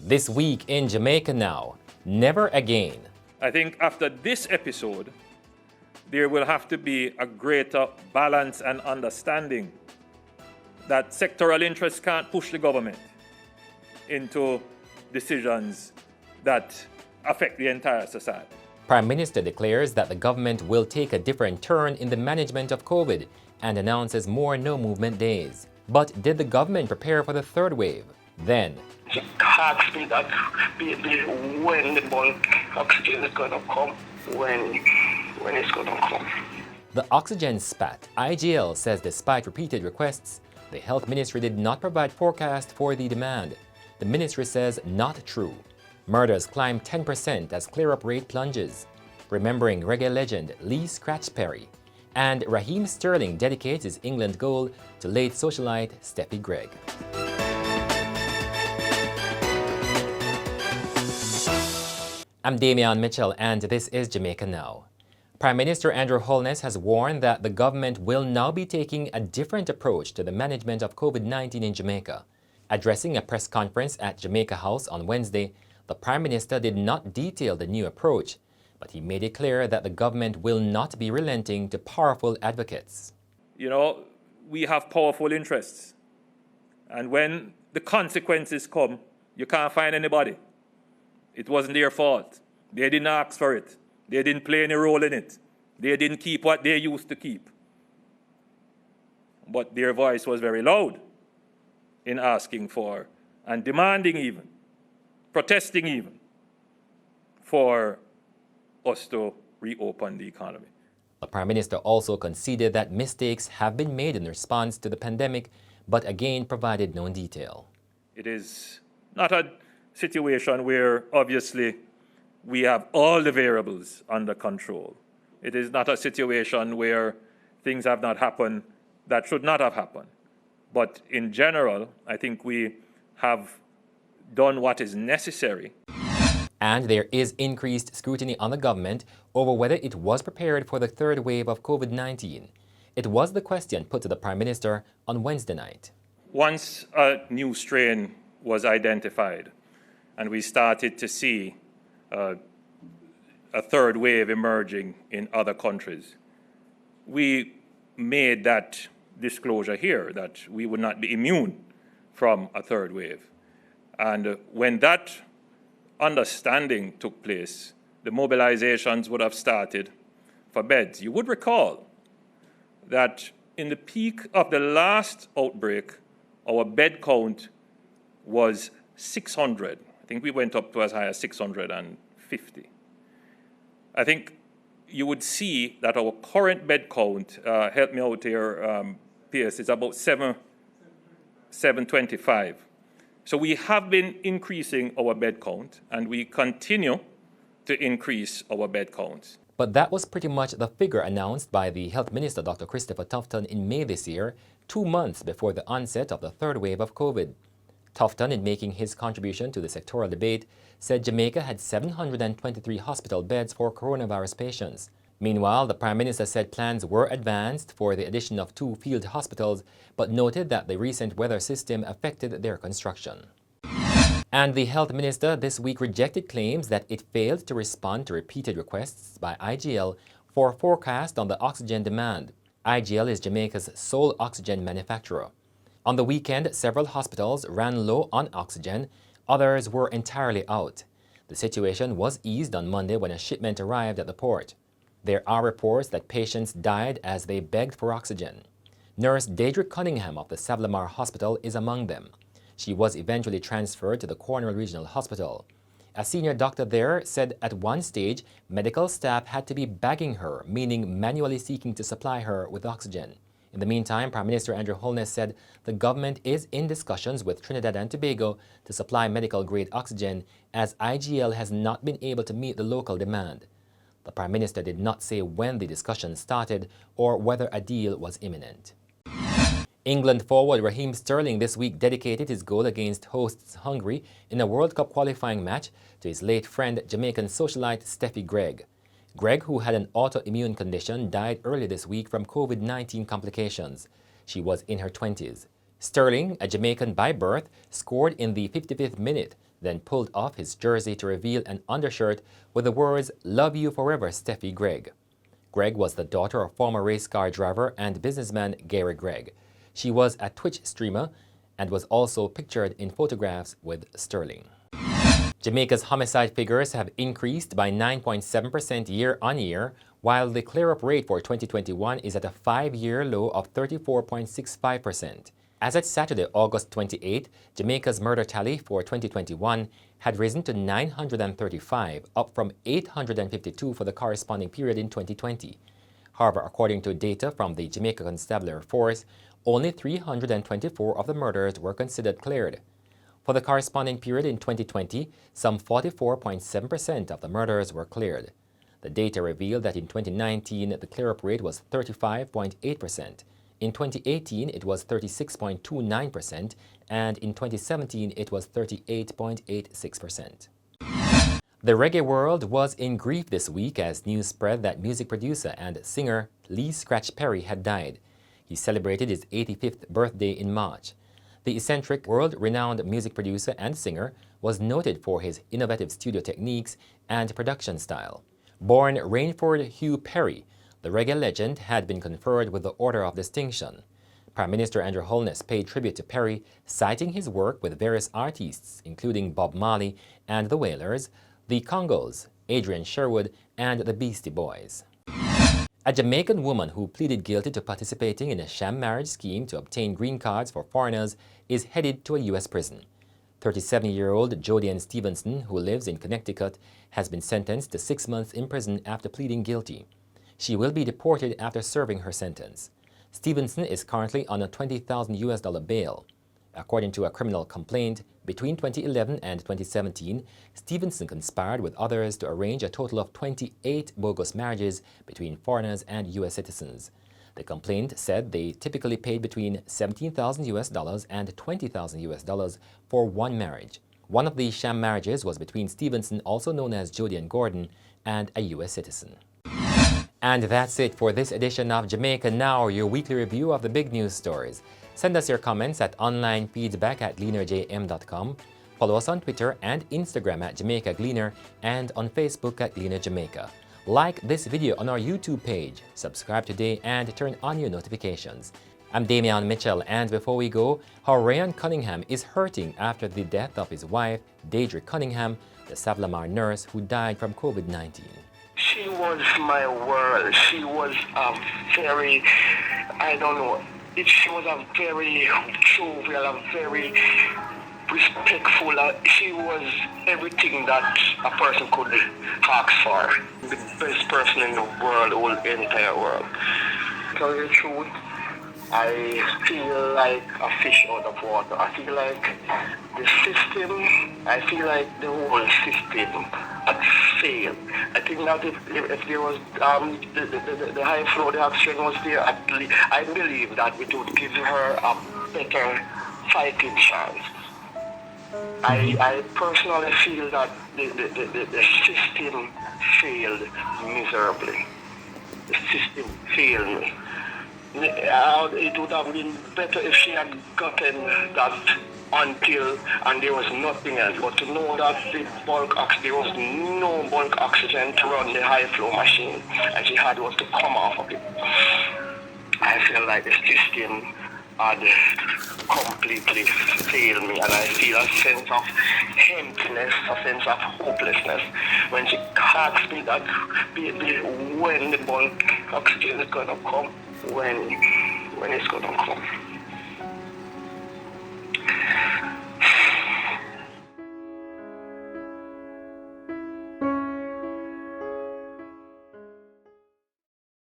This week in Jamaica Now, never again. I think after this episode, there will have to be a greater balance and understanding that sectoral interests can't push the government into decisions that affect the entire society. Prime Minister declares that the government will take a different turn in the management of COVID and announces more no-movement days. But did the government prepare for the third wave? Then, He asked me that when the bulk oxygen is going to come, when it's going to come. the Oxygen Spat, IGL says despite repeated requests, the Health Ministry did not provide forecast for the demand. The ministry says not true. Murders climb 10% as clear-up rate plunges. Remembering reggae legend Lee Scratch Perry. And Raheem Sterling dedicates his England goal to late socialite Steffi Gregg. I'm Damian Mitchell and this is Jamaica Now. Prime Minister Andrew Holness has warned that the government will now be taking a different approach to the management of COVID-19 in Jamaica. Addressing a press conference at Jamaica House on Wednesday, the Prime Minister did not detail the new approach, but he made it clear that the government will not be relenting to powerful advocates. You know, we have powerful interests. And when the consequences come, you can't find anybody. It wasn't their fault. They didn't ask for it. They didn't play any role in it. They didn't keep what they used to keep. But their voice was very loud in asking for and demanding even, protesting even, for us to reopen the economy. The Prime Minister also conceded that mistakes have been made in response to the pandemic, but again provided no detail. It is not a situation where obviously we have all the variables under control. It is not a situation where things have not happened that should not have happened. But in general, I think we have done what is necessary. And there is increased scrutiny on the government over whether it was prepared for the third wave of COVID-19. It was the question put to the Prime Minister on Wednesday night. Once a new strain was identified and we started to see a third wave emerging in other countries, we made that disclosure here that we would not be immune from a third wave. And when that understanding took place, the mobilizations would have started for beds. You would recall that in the peak of the last outbreak, our bed count was 600. I think we went up to as high as 650. I think you would see that our current bed count, help me out here, Pierce, is about 725. So we have been increasing our bed count, and we continue to increase our bed counts. But that was pretty much the figure announced by the Health Minister, Dr. Christopher Tufton, in May this year, 2 months before the onset of the third wave of COVID. Tufton, in making his contribution to the sectoral debate, said Jamaica had 723 hospital beds for coronavirus patients. Meanwhile, the Prime Minister said plans were advanced for the addition of 2 field hospitals, but noted that the recent weather system affected their construction. And the Health Minister this week rejected claims that it failed to respond to repeated requests by IGL for a forecast on the oxygen demand. IGL is Jamaica's sole oxygen manufacturer. On the weekend, several hospitals ran low on oxygen, others were entirely out. The situation was eased on Monday when a shipment arrived at the port. There are reports that patients died as they begged for oxygen. Nurse Deidre Cunningham of the Savlamar Hospital is among them. She was eventually transferred to the Cornwall Regional Hospital. A senior doctor there said at one stage, medical staff had to be bagging her, meaning manually seeking to supply her with oxygen. In the meantime, Prime Minister Andrew Holness said the government is in discussions with Trinidad and Tobago to supply medical-grade oxygen as IGL has not been able to meet the local demand. The Prime Minister did not say when the discussions started or whether a deal was imminent. England forward Raheem Sterling this week dedicated his goal against hosts Hungary in a World Cup qualifying match to his late friend Jamaican socialite Steffi Gregg. Gregg, who had an autoimmune condition, died early this week from COVID-19 complications. She was in her 20s. Sterling, a Jamaican by birth, scored in the 55th minute then pulled off his jersey to reveal an undershirt with the words, "Love you forever, Steffi Gregg." Gregg was the daughter of former race car driver and businessman Gary Gregg. She was a Twitch streamer and was also pictured in photographs with Sterling. Jamaica's homicide figures have increased by 9.7% year-on-year, while the clear-up rate for 2021 is at a 5-year low of 34.65%. As at Saturday, August 28, Jamaica's murder tally for 2021 had risen to 935, up from 852 for the corresponding period in 2020. However, according to data from the Jamaica Constabulary Force, only 324 of the murders were considered cleared. For the corresponding period in 2020, some 44.7% of the murders were cleared. The data revealed that in 2019, the clear-up rate was 35.8%. In 2018, it was 36.29%, and in 2017, it was 38.86%. The reggae world was in grief this week as news spread that music producer and singer Lee Scratch Perry had died. He celebrated his 85th birthday in March. The eccentric, world-renowned music producer and singer was noted for his innovative studio techniques and production style. Born Rainford Hugh Perry, the reggae legend had been conferred with the Order of Distinction. Prime Minister Andrew Holness paid tribute to Perry, citing his work with various artists, including Bob Marley and the Wailers, the Congos, Adrian Sherwood, and the Beastie Boys. A Jamaican woman who pleaded guilty to participating in a sham marriage scheme to obtain green cards for foreigners is headed to a U.S. prison. 37-year-old Jodian Stevenson, who lives in Connecticut, has been sentenced to 6 months in prison after pleading guilty. She will be deported after serving her sentence. Stevenson is currently on a $20,000 bail. According to a criminal complaint, between 2011 and 2017, Stevenson conspired with others to arrange a total of 28 bogus marriages between foreigners and U.S. citizens. The complaint said they typically paid between $17,000 and $20,000 for one marriage. One of the sham marriages was between Stevenson, also known as Jodian Gordon, and a U.S. citizen. And that's it for this edition of Jamaica Now, your weekly review of the big news stories. Send us your comments at onlinefeedback@gleanerjm.com. Follow us on Twitter and Instagram at Jamaica Gleaner and on Facebook at Gleaner Jamaica. Like this video on our YouTube page, subscribe today and turn on your notifications. I'm Damian Mitchell, and before we go, how Rayan Cunningham is hurting after the death of his wife, Deidre Cunningham, the Savlamar nurse who died from COVID-19. She was my world. She was very, she was a very jovial, a very respectful. She was everything that a person could ask for. The best person in the world, the whole entire world. To tell you the truth, I feel like a fish out of water. I feel like the whole system had failed. I think that if there was the high flow, the oxygen was there, I believe that it would give her a better fighting chance. I personally feel that the system failed miserably. The system failed me. It would have been better if she had gotten that until and there was nothing else. But to know that there was no bulk oxygen to run the high flow machine, and she had was to come off of it. I feel like the system had completely failed me, and I feel a sense of emptiness, a sense of hopelessness when she asks me that, baby, when the bulk oxygen is going to come, when it's going to come.